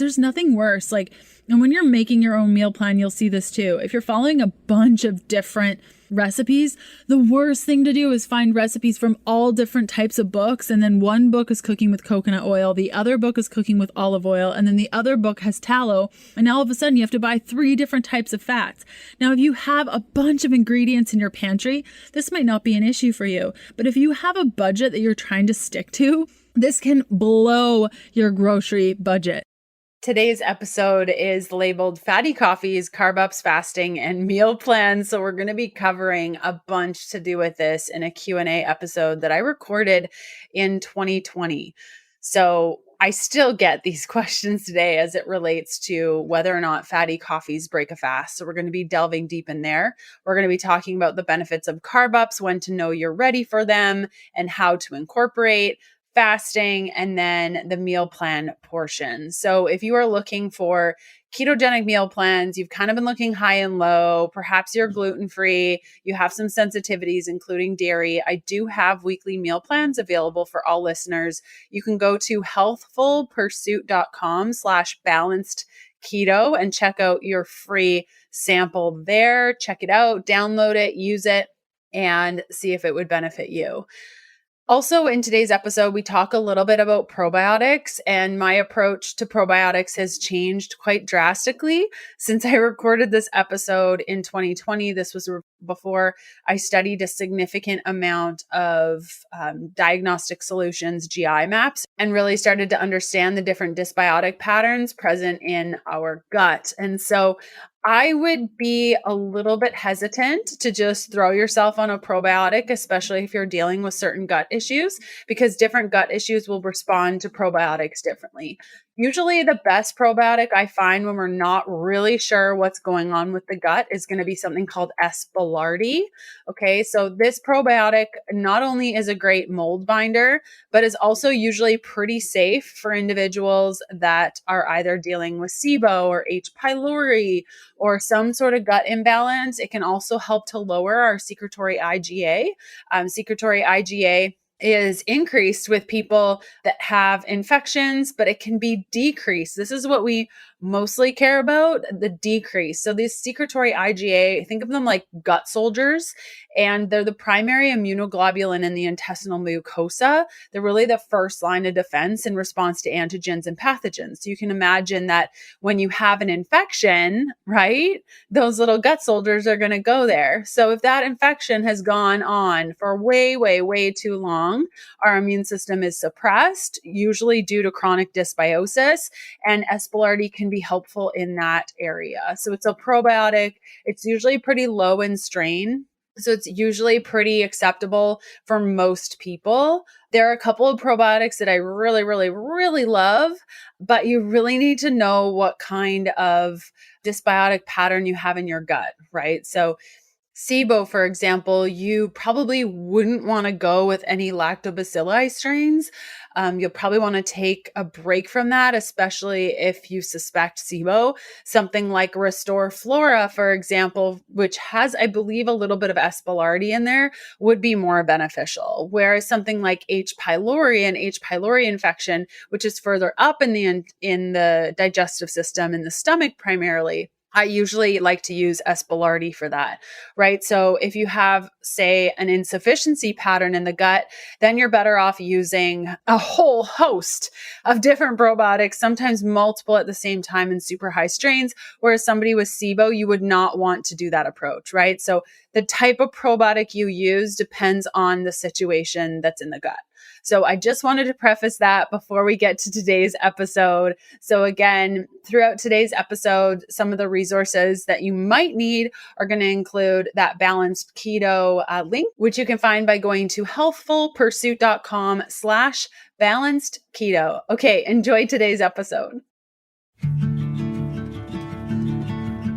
There's nothing worse. And when you're making your own meal plan, you'll see this too. If you're following a bunch of different recipes, the worst thing to do is find recipes from all different types of books. And then one book is cooking with coconut oil, the other book is cooking with olive oil, and then the other book has tallow. And now all of a sudden you have to buy 3 different types of fats. Now, if you have a bunch of ingredients in your pantry, this might not be an issue for you. But if you have a budget that you're trying to stick to, this can blow your grocery budget. Today's episode is labeled Fatty Coffees, Carb Ups, Fasting, and Meal Plans. So we're going to be covering a bunch to do with this in a Q&A episode that I recorded in 2020. So I still get these questions today as it relates to whether or not fatty coffees break a fast. So we're going to be delving deep in there. We're going to be talking about the benefits of carb ups, when to know you're ready for them, and how to incorporate fasting, and then the meal plan portion. So if you are looking for ketogenic meal plans, you've kind of been looking high and low, perhaps you're gluten-free, you have some sensitivities, including dairy, I do have weekly meal plans available for all listeners. You can go to healthfulpursuit.com/balanced keto and check out your free sample there. Check it out, download it, use it, and see if it would benefit you. Also, in today's episode, we talk a little bit about probiotics, and my approach to probiotics has changed quite drastically since I recorded this episode in 2020. This was before I studied a significant amount of diagnostic solutions, GI maps, and really started to understand the different dysbiotic patterns present in our gut. And so I would be a little bit hesitant to just throw yourself on a probiotic, especially if you're dealing with certain gut issues, because different gut issues will respond to probiotics differently. Usually the best probiotic I find when we're not really sure what's going on with the gut is going to be something called S. boulardii. Okay, so this probiotic not only is a great mold binder, but is also usually pretty safe for individuals that are either dealing with SIBO or H. pylori or some sort of gut imbalance. It can also help to lower our secretory IgA. Secretory IgA is increased with people that have infections, but it can be decreased. This is what we mostly care about, the decrease. So these secretory IgA, think of them like gut soldiers, and they're the primary immunoglobulin in the intestinal mucosa. They're really the first line of defense in response to antigens and pathogens. So you can imagine that when you have an infection, right, those little gut soldiers are going to go there. So if that infection has gone on for way, way, way too long, our immune system is suppressed, usually due to chronic dysbiosis, and S. boulardii can be helpful in that area. So it's a probiotic. It's usually pretty low in strain. So it's usually pretty acceptable for most people. There are a couple of probiotics that I really, really, really love, but you really need to know what kind of dysbiotic pattern you have in your gut, right? So SIBO, for example, you probably wouldn't want to go with any lactobacilli strains. You'll probably want to take a break from that, especially if you suspect SIBO. Something like Restore Flora, for example, which has, I believe, a little bit of S. boulardii in there, would be more beneficial. Whereas something like H. pylori and H. pylori infection, which is further up in the digestive system, in the stomach primarily, I usually like to use S. boulardii for that, right? So if you have, say, an insufficiency pattern in the gut, then you're better off using a whole host of different probiotics, sometimes multiple at the same time in super high strains, whereas somebody with SIBO, you would not want to do that approach, right? So the type of probiotic you use depends on the situation that's in the gut. So I just wanted to preface that before we get to today's episode. So again, throughout today's episode, some of the resources that you might need are going to include that balanced keto link, which you can find by going to healthfulpursuit.com/balanced keto. Okay, enjoy today's episode.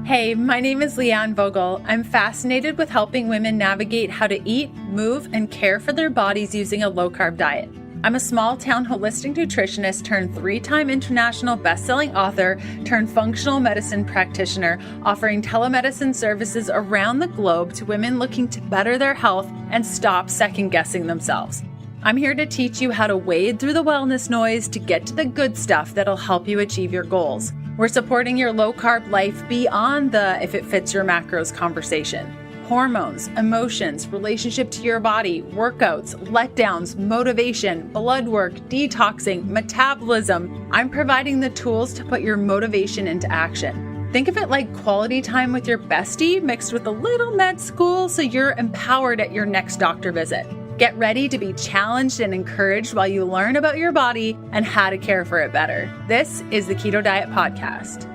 Hey, my name is Leanne Vogel. I'm fascinated with helping women navigate how to eat, move, and care for their bodies using a low-carb diet. I'm a small-town holistic nutritionist turned 3-time international best-selling author turned functional medicine practitioner, offering telemedicine services around the globe to women looking to better their health and stop second-guessing themselves. I'm here to teach you how to wade through the wellness noise to get to the good stuff that'll help you achieve your goals. We're supporting your low-carb life beyond the if it fits your macros conversation. Hormones, emotions, relationship to your body, workouts, letdowns, motivation, blood work, detoxing, metabolism. I'm providing the tools to put your motivation into action. Think of it like quality time with your bestie mixed with a little med school so you're empowered at your next doctor visit. Get ready to be challenged and encouraged while you learn about your body and how to care for it better. This is the Keto Diet Podcast.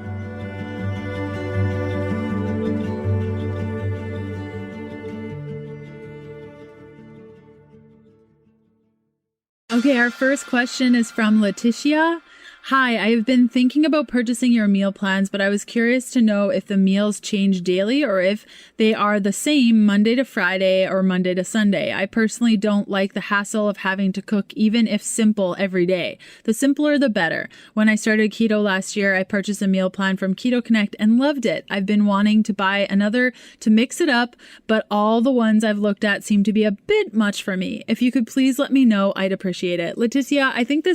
Okay, our first question is from Letitia. Hi, I have been thinking about purchasing your meal plans, but I was curious to know if the meals change daily or if they are the same Monday to Friday or Monday to Sunday. I personally don't like the hassle of having to cook, even if simple, every day. The simpler, the better. When I started keto last year, I purchased a meal plan from Keto Connect and loved it. I've been wanting to buy another to mix it up, but all the ones I've looked at seem to be a bit much for me. If you could please let me know, I'd appreciate it. Letitia, I think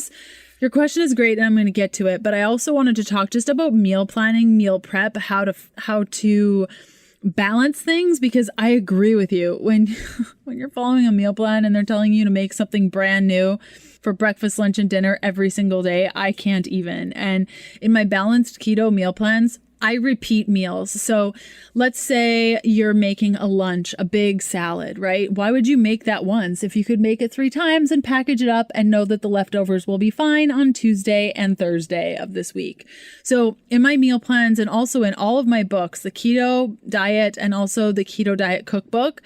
your question is great and I'm going to get to it, but I also wanted to talk just about meal planning, meal prep, how to balance things, because I agree with you. When you're following a meal plan and they're telling you to make something brand new for breakfast, lunch, and dinner every single day, I can't even. And in my balanced keto meal plans, I repeat meals. So let's say you're making a lunch, a big salad, right? Why would you make that once if you could make it 3 times and package it up and know that the leftovers will be fine on Tuesday and Thursday of this week? So in my meal plans and also in all of my books, the Keto Diet and also the Keto Diet Cookbook,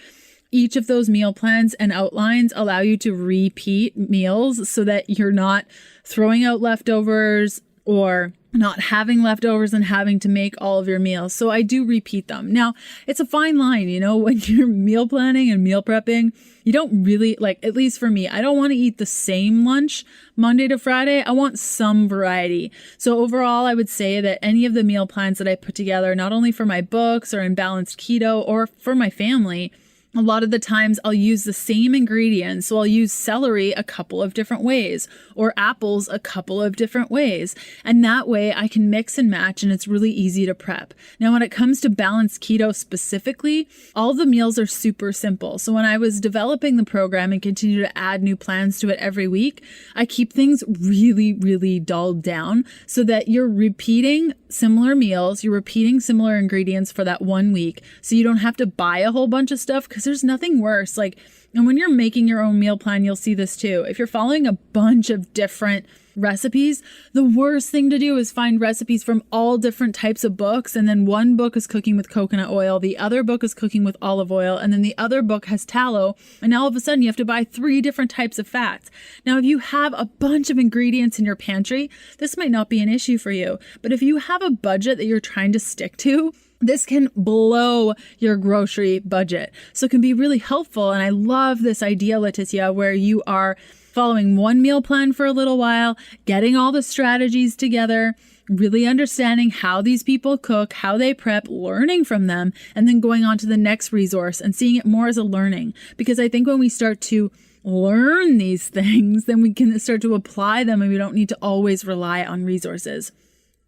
each of those meal plans and outlines allow you to repeat meals so that you're not throwing out leftovers or not having leftovers and having to make all of your meals. So I do repeat them. Now, it's a fine line, when you're meal planning and meal prepping, you don't really, at least for me, I don't want to eat the same lunch Monday to Friday. I want some variety. So overall, I would say that any of the meal plans that I put together, not only for my books or in balanced keto or for my family, a lot of the times I'll use the same ingredients. So I'll use celery a couple of different ways or apples a couple of different ways. And that way I can mix and match and it's really easy to prep. Now, when it comes to balanced keto specifically, all the meals are super simple. So when I was developing the program and continue to add new plans to it every week, I keep things really, really dulled down so that you're repeating similar meals, you're repeating similar ingredients for that 1 week. So you don't have to buy a whole bunch of stuff, because there's nothing worse. And when you're making your own meal plan, you'll see this too. If you're following a bunch of different recipes, the worst thing to do is find recipes from all different types of books. And then one book is cooking with coconut oil, the other book is cooking with olive oil, and then the other book has tallow. And now all of a sudden you have to buy 3 different types of fats. Now, if you have a bunch of ingredients in your pantry, this might not be an issue for you. But if you have a budget that you're trying to stick to, this can blow your grocery budget. So it can be really helpful. And I love this idea, Letitia, where you are following one meal plan for a little while, getting all the strategies together, really understanding how these people cook, how they prep, learning from them, and then going on to the next resource and seeing it more as a learning. Because I think when we start to learn these things, then we can start to apply them and we don't need to always rely on resources.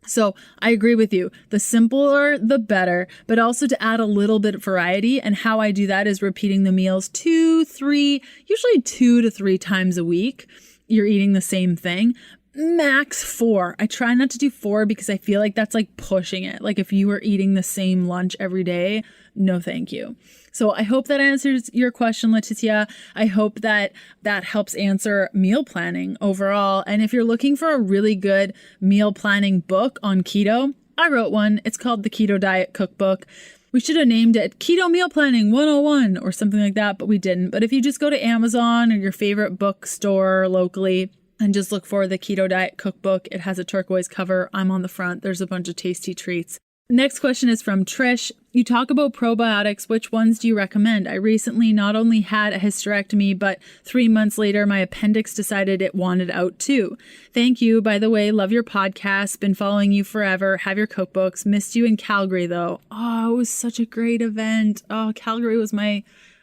So I agree with you. The simpler, the better, but also to add a little bit of variety. And how I do that is repeating the meals 2 to 3 times a week. You're eating the same thing. Max 4. I try not to do 4 because I feel like that's pushing it. If you were eating the same lunch every day, no thank you. So I hope that answers your question, Letitia. I hope that helps answer meal planning overall. And if you're looking for a really good meal planning book on keto, I wrote one. It's called the Keto Diet Cookbook. We should have named it Keto Meal Planning 101 or something like that, but we didn't. But if you just go to Amazon or your favorite bookstore locally and just look for the Keto Diet Cookbook, it has a turquoise cover. I'm on the front. There's a bunch of tasty treats. Next question is from Trish. You talk about probiotics. Which ones do you recommend? I recently not only had a hysterectomy, but 3 months later, my appendix decided it wanted out too. Thank you. By the way, love your podcast. Been following you forever. Have your cookbooks. Missed you in Calgary though. Oh, it was such a great event. Oh, Calgary was my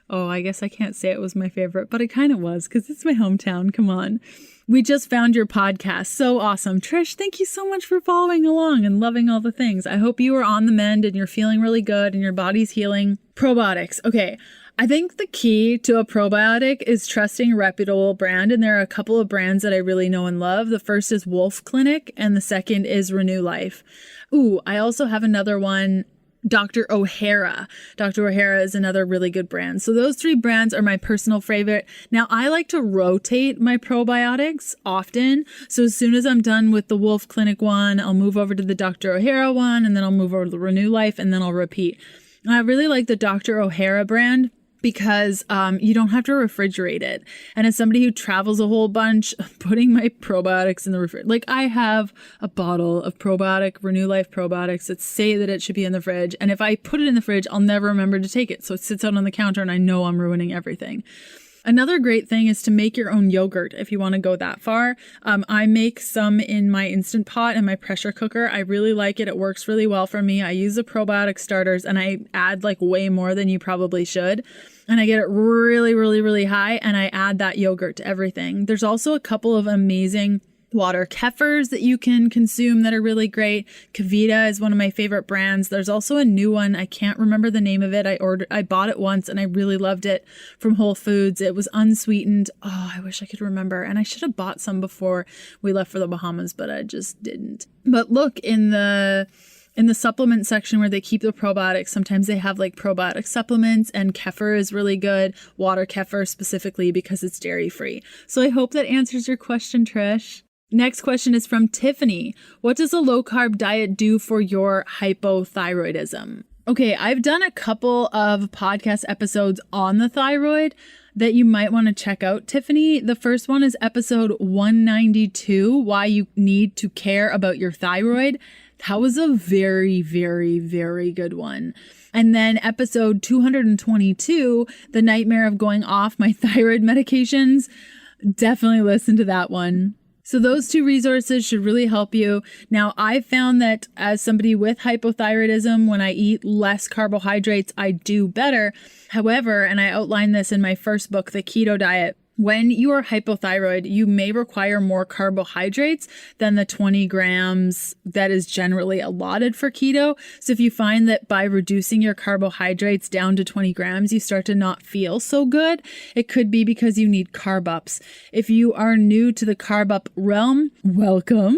Oh, I guess I can't say it was my favorite, but it kind of was because it's my hometown. Come on. We just found your podcast. So awesome. Trish, thank you so much for following along and loving all the things. I hope you are on the mend and you're feeling really good and your body's healing. Probiotics. Okay. I think the key to a probiotic is trusting a reputable brand. And there are a couple of brands that I really know and love. The first is Wolf Clinic and the second is Renew Life. Ooh, I also have another one, Dr. O'Hara. Dr. O'Hara is another really good brand. So those three brands are my personal favorite. Now, I like to rotate my probiotics often. So as soon as I'm done with the Wolf Clinic one, I'll move over to the Dr. O'Hara one, and then I'll move over to the Renew Life, and then I'll repeat. I really like the Dr. O'Hara brand because you don't have to refrigerate it. And as somebody who travels a whole bunch, putting my probiotics in the refrigerator, like I have a bottle of Renew Life probiotics that say that it should be in the fridge. And if I put it in the fridge, I'll never remember to take it. So it sits out on the counter and I know I'm ruining everything. Another great thing is to make your own yogurt if you want to go that far. I make some in my Instant Pot and my pressure cooker. I really like it. It works really well for me. I use the probiotic starters and I add like way more than you probably should. And I get it really, really, really high. And I add that yogurt to everything. There's also a couple of amazing water kefirs that you can consume that are really great. Kavita is one of my favorite brands. There's also a new one. I can't remember the name of it. I bought it once and I really loved it from Whole Foods. It was unsweetened. Oh, I wish I could remember. And I should have bought some before we left for the Bahamas, but I just didn't. But look in the supplement section where they keep the probiotics, sometimes they have like probiotic supplements, and kefir is really good. Water kefir specifically because it's dairy free. So I hope that answers your question, Trish. Next question is from Tiffany. What does a low carb diet do for your hypothyroidism? Okay, I've done a couple of podcast episodes on the thyroid that you might want to check out, Tiffany. The first one is episode 192, Why You Need to Care About Your Thyroid. That was a very, very, very good one. And then episode 222, The Nightmare of Going Off My Thyroid Medications. Definitely listen to that one. So those two resources should really help you. Now, I've found that as somebody with hypothyroidism, when I eat less carbohydrates, I do better. However, and I outline this in my first book, The Keto Diet, when you are hypothyroid, you may require more carbohydrates than the 20 grams that is generally allotted for keto. So if you find that by reducing your carbohydrates down to 20 grams, you start to not feel so good, it could be because you need carb ups. If you are new to the carb up realm, welcome.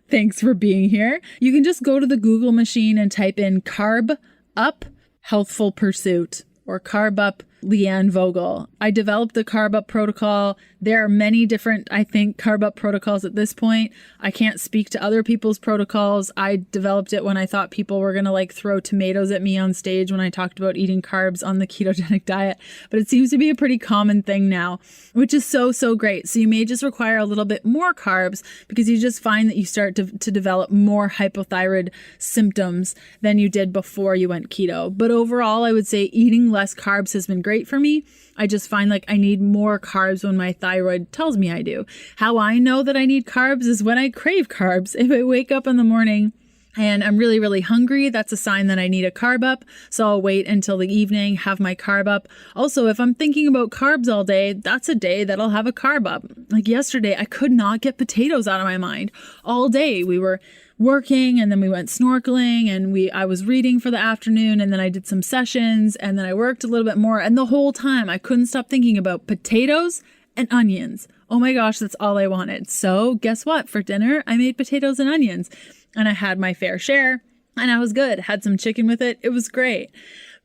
Thanks for being here. You can just go to the Google machine and type in Carb Up Healthful Pursuit or Carb Up Leanne Vogel. I developed the Carb Up protocol. There are many different, I think, Carb Up protocols at this point. I can't speak to other people's protocols. I developed it when I thought people were going to like throw tomatoes at me on stage when I talked about eating carbs on the ketogenic diet. But it seems to be a pretty common thing now, which is so, so great. So you may just require a little bit more carbs because you just find that you start to develop more hypothyroid symptoms than you did before you went keto. But overall, I would say eating less carbs has been great for me. I just find like I need more carbs when my thyroid tells me I do. How I know that I need carbs is when I crave carbs. If I wake up in the morning and I'm really, really hungry, that's a sign that I need a carb up. So I'll wait until the evening, have my carb up. Also, if I'm thinking about carbs all day, that's a day that I'll have a carb up. Like yesterday, I could not get potatoes out of my mind all day. We were working and then we went snorkeling and I was reading for the afternoon and then I did some sessions and then I worked a little bit more. And the whole time I couldn't stop thinking about potatoes and onions. Oh my gosh, that's all I wanted. So guess what? For dinner, I made potatoes and onions and I had my fair share and I was good. Had some chicken with it. It was great.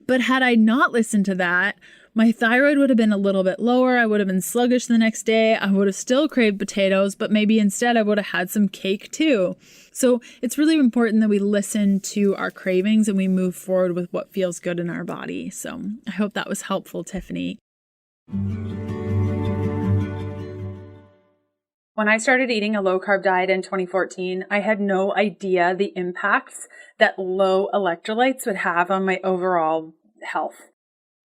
But had I not listened to that, my thyroid would have been a little bit lower. I would have been sluggish the next day. I would have still craved potatoes, but maybe instead I would have had some cake too. So it's really important that we listen to our cravings and we move forward with what feels good in our body. So I hope that was helpful, Tiffany. When I started eating a low carb diet in 2014, I had no idea the impacts that low electrolytes would have on my overall health.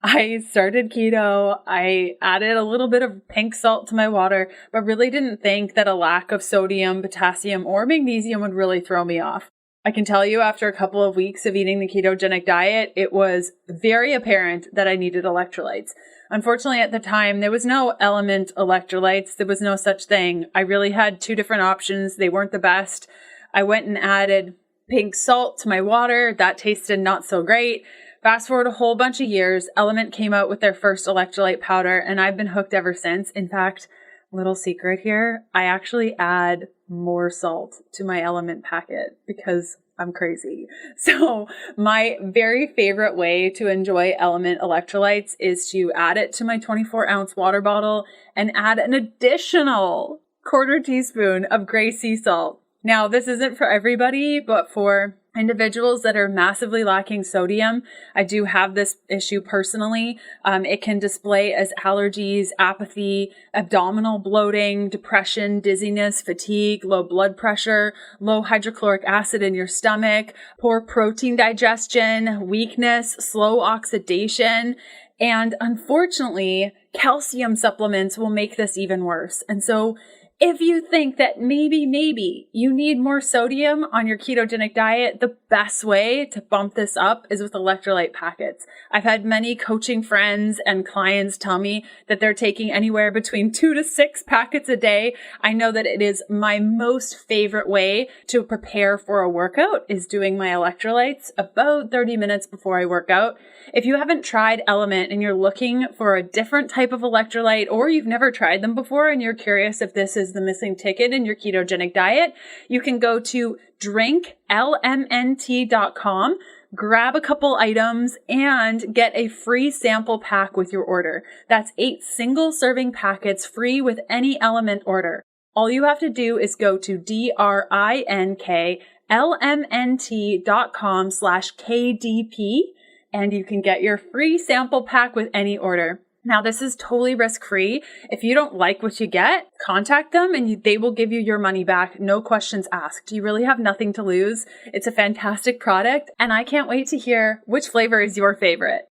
I started keto. I added a little bit of pink salt to my water, but really didn't think that a lack of sodium, potassium, or magnesium would really throw me off. I can tell you after a couple of weeks of eating the ketogenic diet, it was very apparent that I needed electrolytes. Unfortunately, at the time, there was no Element electrolytes. There was no such thing. I really had 2 different options. They weren't the best. I went and added pink salt to my water. That tasted not so great. Fast forward a whole bunch of years, Element came out with their first electrolyte powder, and I've been hooked ever since. In fact, little secret here, I actually add more salt to my Element packet because I'm crazy. So my very favorite way to enjoy Element electrolytes is to add it to my 24-ounce water bottle and add an additional 1/4 teaspoon of gray sea salt. Now, this isn't for everybody, but for individuals that are massively lacking sodium, I do have this issue personally. It can display as allergies, apathy, abdominal bloating, depression, dizziness, fatigue, low blood pressure, low hydrochloric acid in your stomach, poor protein digestion, weakness, slow oxidation. And unfortunately, calcium supplements will make this even worse. And so if you think that maybe you need more sodium on your ketogenic diet, the best way to bump this up is with electrolyte packets. I've had many coaching friends and clients tell me that they're taking anywhere between 2 to 6 packets a day. I know that it is my most favorite way to prepare for a workout is doing my electrolytes about 30 minutes before I work out. If you haven't tried Element and you're looking for a different type of electrolyte, or you've never tried them before and you're curious if this is the missing ticket in your ketogenic diet, you can go to drinklmnt.com, grab a couple items, and get a free sample pack with your order. That's 8 single serving packets free with any Element order. All you have to do is go to drinklmnt.com/KDP, and you can get your free sample pack with any order. Now, this is totally risk-free. If you don't like what you get, contact them and they will give you your money back. No questions asked. You really have nothing to lose. It's a fantastic product, and I can't wait to hear which flavor is your favorite.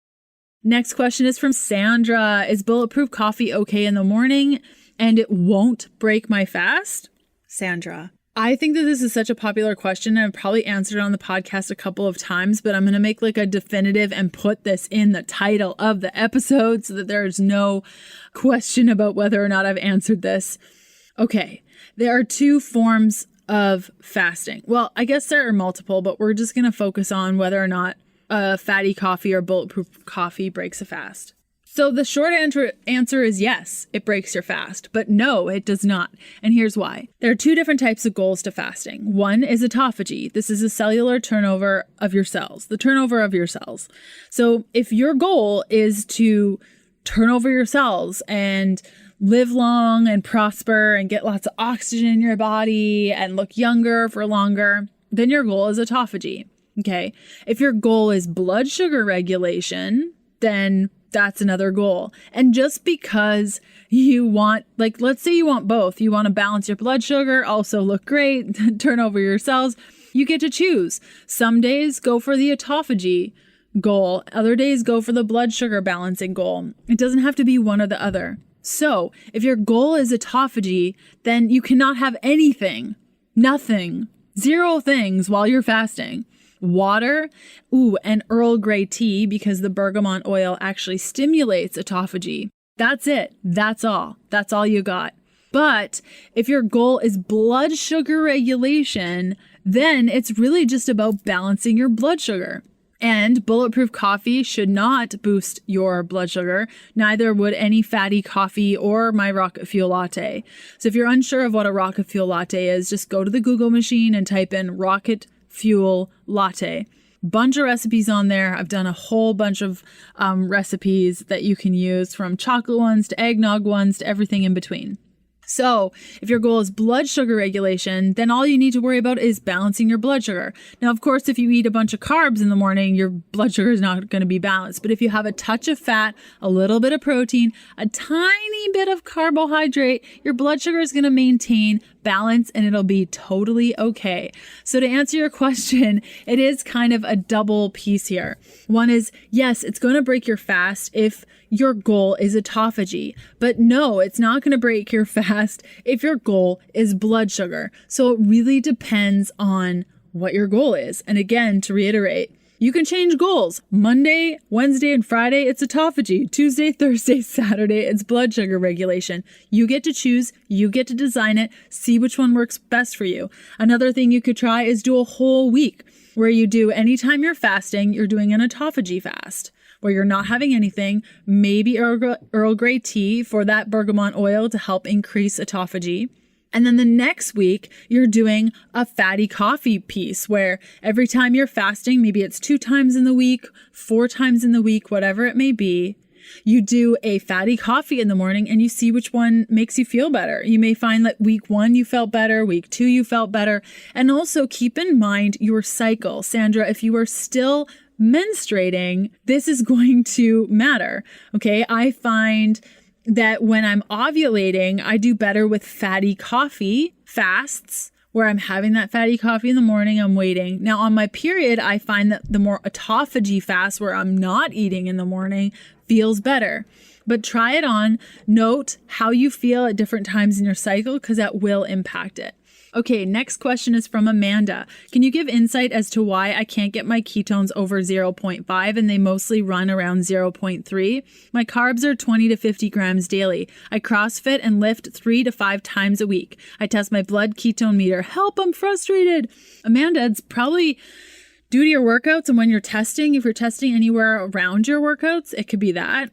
Next question is from Sandra. Is Bulletproof Coffee okay in the morning and it won't break my fast? Sandra, I think that this is such a popular question. I've probably answered it on the podcast a couple of times, but I'm going to make like a definitive and put this in the title of the episode so that there's no question about whether or not I've answered this. Okay, there are 2 forms of fasting. Well, I guess there are multiple, but we're just going to focus on whether or not fatty coffee or bulletproof coffee breaks a fast. So the short answer is yes, it breaks your fast, but no, it does not. And here's why. There are 2 different types of goals to fasting. One is autophagy. This is a cellular turnover of your cells, the turnover of your cells. So if your goal is to turn over your cells and live long and prosper and get lots of oxygen in your body and look younger for longer, then your goal is autophagy. Okay. If your goal is blood sugar regulation, then that's another goal. And just because you want, like, let's say you want both, you want to balance your blood sugar, also look great, turn over your cells, you get to choose. Some days go for the autophagy goal. Other days go for the blood sugar balancing goal. It doesn't have to be one or the other. So if your goal is autophagy, then you cannot have anything, nothing, 0 things while you're fasting. Water, and Earl Grey tea, because the bergamot oil actually stimulates autophagy. That's it. That's all. That's all you got. But if your goal is blood sugar regulation, then it's really just about balancing your blood sugar. And bulletproof coffee should not boost your blood sugar. Neither would any fatty coffee or my rocket fuel latte. So if you're unsure of what a rocket fuel latte is, just go to the Google machine and type in rocket fuel latte. Bunch of recipes on there. I've done a whole bunch of recipes that you can use, from chocolate ones to eggnog ones to everything in between. So if your goal is blood sugar regulation, then all you need to worry about is balancing your blood sugar. Now, of course, if you eat a bunch of carbs in the morning, your blood sugar is not going to be balanced. But if you have a touch of fat, a little bit of protein, a tiny bit of carbohydrate, your blood sugar is going to maintain balance and it'll be totally okay. So to answer your question, it is kind of a double piece here. One is, yes, it's going to break your fast if your goal is autophagy, but no, it's not going to break your fast if your goal is blood sugar. So it really depends on what your goal is. And again, to reiterate, You can change goals. Monday, Wednesday, and Friday, it's autophagy. Tuesday, Thursday, Saturday, it's blood sugar regulation. You get to choose, you get to design it, see which one works best for you. Another thing you could try is do a whole week where you do anytime you're fasting, you're doing an autophagy fast, where you're not having anything, maybe Earl Grey tea for that bergamot oil to help increase autophagy. And then the next week, you're doing a fatty coffee piece where every time you're fasting, maybe it's 2 times in the week, 4 times in the week, whatever it may be, you do a fatty coffee in the morning and you see which one makes you feel better. You may find that week 1 you felt better, week 2 you felt better. And also keep in mind your cycle. Sandra, if you are still menstruating, this is going to matter. Okay, I find that when I'm ovulating, I do better with fatty coffee fasts where I'm having that fatty coffee in the morning, I'm waiting. Now on my period, I find that the more autophagy fast where I'm not eating in the morning feels better. But try it on, note how you feel at different times in your cycle because that will impact it. Okay, next question is from Amanda. Can you give insight as to why I can't get my ketones over 0.5 and they mostly run around 0.3? My carbs are 20 to 50 grams daily. I CrossFit and lift 3 to 5 times a week. I test my blood ketone meter. Help, I'm frustrated. Amanda, it's probably due to your workouts and when you're testing. If you're testing anywhere around your workouts, it could be that.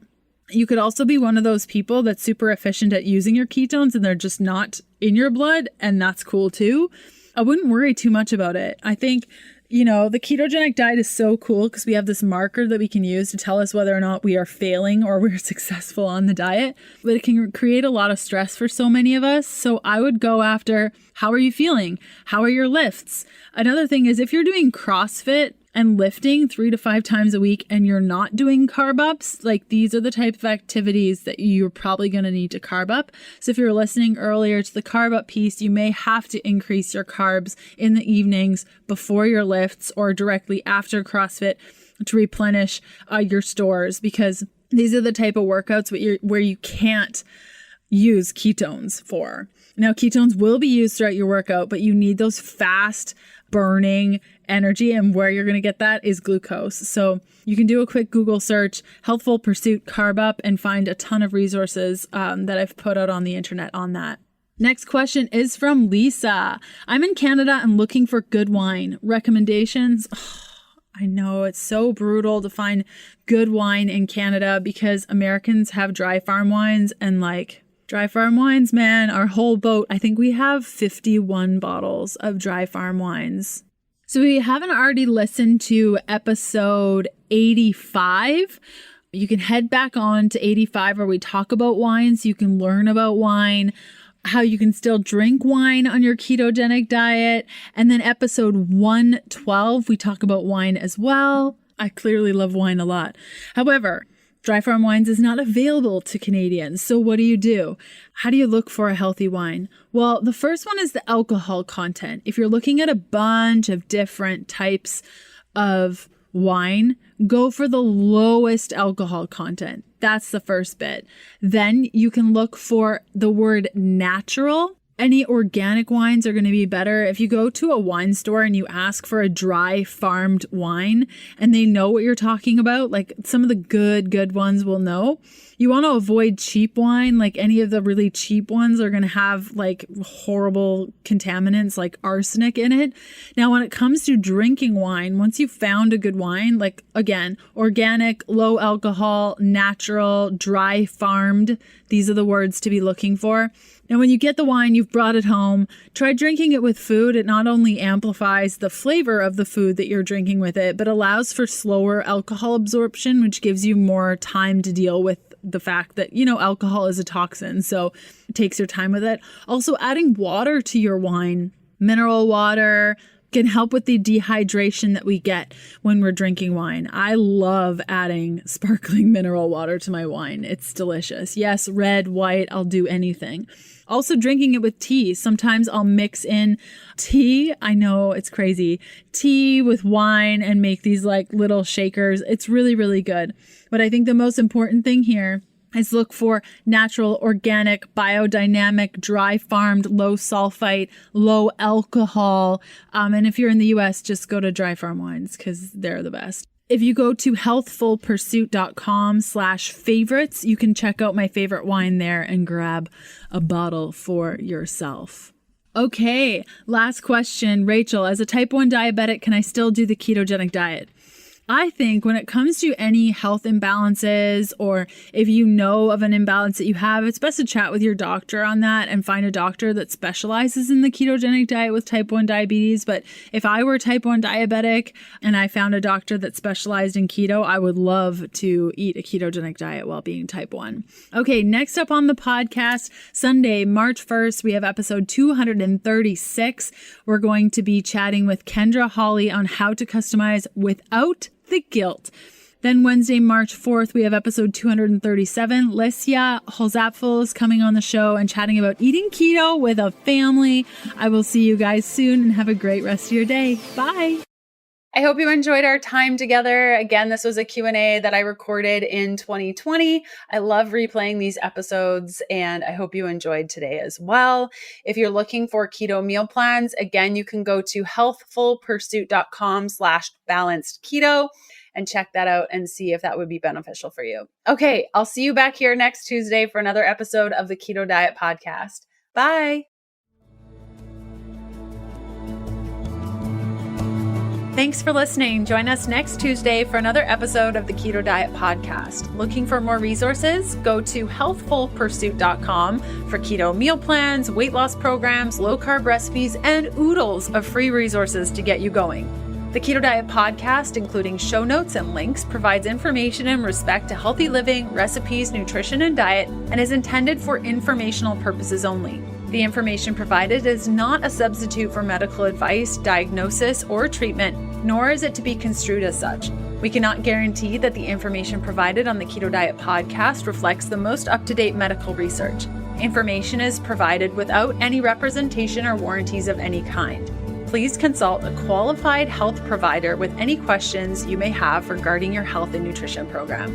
You could also be one of those people that's super efficient at using your ketones and they're just not in your blood, and that's cool too. I wouldn't worry too much about it. I think, the ketogenic diet is so cool because we have this marker that we can use to tell us whether or not we are failing or we're successful on the diet, but it can create a lot of stress for so many of us. So I would go after, how are you feeling? How are your lifts? Another thing is if you're doing CrossFit and lifting 3 to 5 times a week and you're not doing carb ups, like these are the type of activities that you're probably going to need to carb up. So if you're listening earlier to the carb up piece, you may have to increase your carbs in the evenings before your lifts or directly after CrossFit to replenish your stores, because these are the type of workouts where you can't use ketones for. Now, ketones will be used throughout your workout, but you need those fast burning energy, and where you're going to get that is glucose. So you can do a quick Google search, Healthful Pursuit Carb Up, and find a ton of resources that I've put out on the internet on that. Next question is from Lisa. I'm in Canada and looking for good wine. Recommendations? Oh, I know it's so brutal to find good wine in Canada because Americans have dry farm wines, and dry farm wines, man, our whole boat. I think we have 51 bottles of dry farm wines. So if you haven't already listened to episode 85, you can head back on to 85 where we talk about wine so you can learn about wine, how you can still drink wine on your ketogenic diet. And then episode 112, we talk about wine as well. I clearly love wine a lot. However, dry farm wines is not available to Canadians. So what do? How do you look for a healthy wine? Well, the first one is the alcohol content. If you're looking at a bunch of different types of wine, go for the lowest alcohol content. That's the first bit. Then you can look for the word natural. Any organic wines are going to be better. If you go to a wine store and you ask for a dry farmed wine and they know what you're talking about, like some of the good ones will know. You want to avoid cheap wine. Like any of the really cheap ones are going to have like horrible contaminants like arsenic in it. Now, when it comes to drinking wine, once you've found a good wine, like again, organic, low alcohol, natural, dry farmed, these are the words to be looking for. Now, when you get the wine, you've brought it home, try drinking it with food. It not only amplifies the flavor of the food that you're drinking with it, but allows for slower alcohol absorption, which gives you more time to deal with the fact that, alcohol is a toxin. So it takes your time with it. Also, adding water to your wine, mineral water, can help with the dehydration that we get when we're drinking wine. I love adding sparkling mineral water to my wine. It's delicious. Yes, red, white, I'll do anything. Also drinking it with tea. Sometimes I'll mix in tea. I know it's crazy. Tea with wine and make these like little shakers. It's really, really good. But I think the most important thing here is look for natural, organic, biodynamic, dry farmed, low sulfite, low alcohol. And if you're in the US, just go to Dry Farm Wines because they're the best. If you go to healthfulpursuit.com/favorites, you can check out my favorite wine there and grab a bottle for yourself. Okay, last question. Rachel, as a type 1 diabetic, can I still do the ketogenic diet? I think when it comes to any health imbalances, or if you know of an imbalance that you have, it's best to chat with your doctor on that and find a doctor that specializes in the ketogenic diet with type 1 diabetes. But if I were type 1 diabetic and I found a doctor that specialized in keto, I would love to eat a ketogenic diet while being type 1. Okay, next up on the podcast, Sunday, March 1st, we have episode 236. We're going to be chatting with Kendra Hawley on how to customize without the guilt. Then Wednesday, March 4th, we have episode 237. Lesia Holzapfel is coming on the show and chatting about eating keto with a family. I will see you guys soon and have a great rest of your day. Bye. I hope you enjoyed our time together. Again, this was a Q&A that I recorded in 2020. I love replaying these episodes, and I hope you enjoyed today as well. If you're looking for keto meal plans, again, you can go to healthfulpursuit.com/balanced keto and check that out and see if that would be beneficial for you. Okay, I'll see you back here next Tuesday for another episode of the Keto Diet Podcast. Bye. Thanks for listening. Join us next Tuesday for another episode of the Keto Diet Podcast. Looking for more resources? Go to healthfulpursuit.com for keto meal plans, weight loss programs, low carb recipes, and oodles of free resources to get you going. The Keto Diet Podcast, including show notes and links, provides information in respect to healthy living, recipes, nutrition, and diet, and is intended for informational purposes only. The information provided is not a substitute for medical advice, diagnosis, or treatment, nor is it to be construed as such. We cannot guarantee that the information provided on the Keto Diet Podcast reflects the most up-to-date medical research. Information is provided without any representation or warranties of any kind. Please consult a qualified health provider with any questions you may have regarding your health and nutrition program.